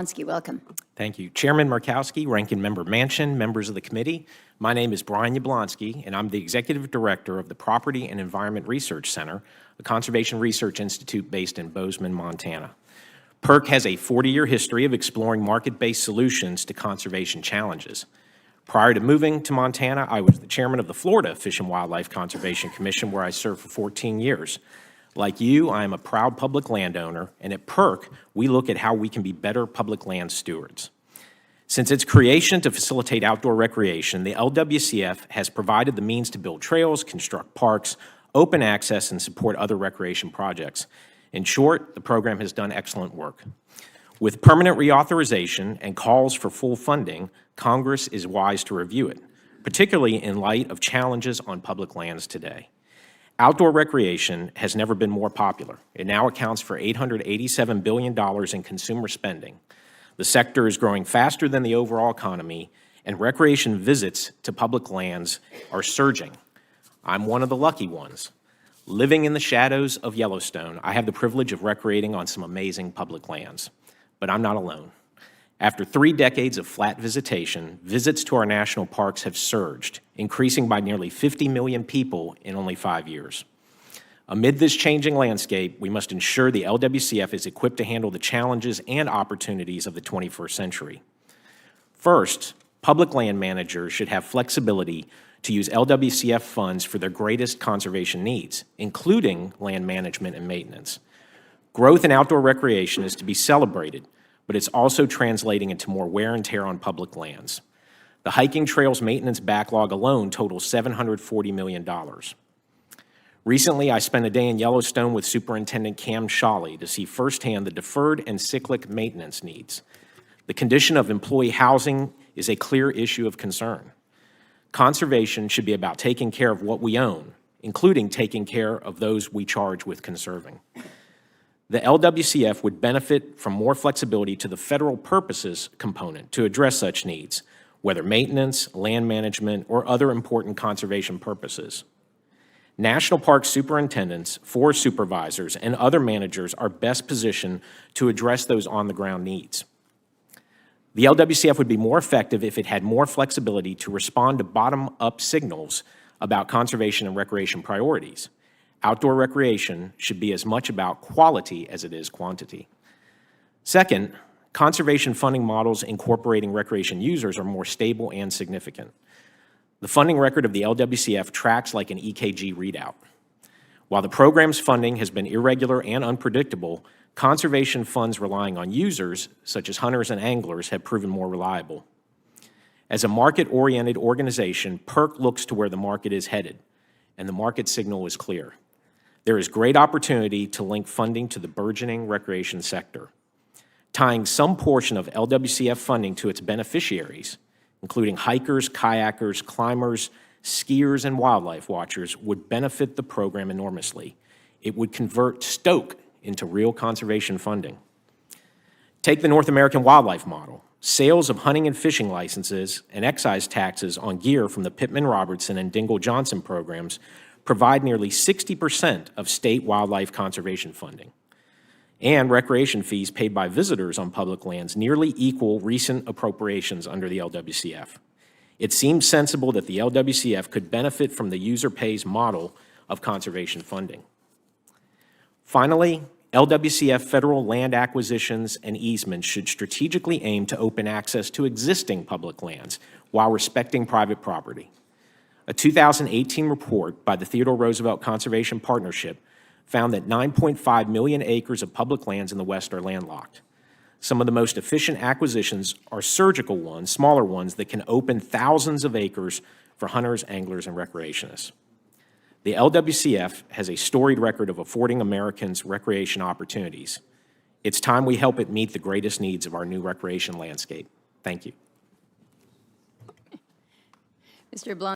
Yablonski, welcome. Thank you. Chairman Murkowski, Ranking Member Manchin, members of the committee. My name is Brian Yablonski, and I'm the Executive Director of the Property and Environment Research Center, a conservation research institute based in Bozeman, Montana. PERC has a 40-year history of exploring market-based solutions to conservation challenges. Prior to moving to Montana, I was the chairman of the Florida Fish and Wildlife Conservation Commission, where I served for 14 years. Like you, I am a proud public landowner, and at PERC, we look at how we can be better public land stewards. Since its creation to facilitate outdoor recreation, the LWCF has provided the means to build trails, construct parks, open access, and support other recreation projects. In short, the program has done excellent work. With permanent reauthorization and calls for full funding, Congress is wise to review it, particularly in light of challenges on public lands today. Outdoor recreation has never been more popular. It now accounts for $887 billion in consumer spending. The sector is growing faster than the overall economy, and recreation visits to public lands are surging. I'm one of the lucky ones. Living in the shadows of Yellowstone, I have the privilege of recreating on some amazing public lands. But I'm not alone. After 3 decades of flat visitation, visits to our national parks have surged, increasing by nearly 50 million people in only 5 years. Amid this changing landscape, we must ensure the LWCF is equipped to handle the challenges and opportunities of the 21st century. First, public land managers should have flexibility to use LWCF funds for their greatest conservation needs, including land management and maintenance. Growth in outdoor recreation is to be celebrated, but it's also translating into more wear and tear on public lands. The hiking trails maintenance backlog alone totals $740 million. Recently, I spent a day in Yellowstone with Superintendent Cam Shawley to see firsthand the deferred and cyclic maintenance needs. The condition of employee housing is a clear issue of concern. Conservation should be about taking care of what we own, including taking care of those we charge with conserving. The LWCF would benefit from more flexibility to the federal purposes component to address such needs, whether maintenance, land management, or other important conservation purposes. National park superintendents, forest supervisors, and other managers are best positioned to address those on-the-ground needs. The LWCF would be more effective if it had more flexibility to respond to bottom-up signals about conservation and recreation priorities. Outdoor recreation should be as much about quality as it is quantity. Second, conservation funding models incorporating recreation users are more stable and significant. The funding record of the LWCF tracks like an EKG readout. While the program's funding has been irregular and unpredictable, conservation funds relying on users, such as hunters and anglers, have proven more reliable. As a market-oriented organization, PERC looks to where the market is headed, and the market signal is clear. There is great opportunity to link funding to the burgeoning recreation sector. Tying some portion of LWCF funding to its beneficiaries, including hikers, kayakers, climbers, skiers, and wildlife watchers, would benefit the program enormously. It would convert Stoke into real conservation funding. Take the North American wildlife model. Sales of hunting and fishing licenses and excise taxes on gear from the Pittman-Robertson and Dingell-Johnson programs provide nearly 60% of state wildlife conservation funding. And recreation fees paid by visitors on public lands nearly equal recent appropriations under the LWCF. It seems sensible that the LWCF could benefit from the user pays model of conservation funding. Finally, LWCF federal land acquisitions and easements should strategically aim to open access to existing public lands while respecting private property. A 2018 report by the Theodore Roosevelt Conservation Partnership found that 9.5 million acres of public lands in the West are landlocked. Some of the most efficient acquisitions are surgical ones, smaller ones that can open thousands of acres for hunters, anglers, and recreationists. The LWCF has a storied record of affording Americans recreation opportunities. It's time we help it meet the greatest needs of our new recreation landscape. Thank you. Mr. Yablonski.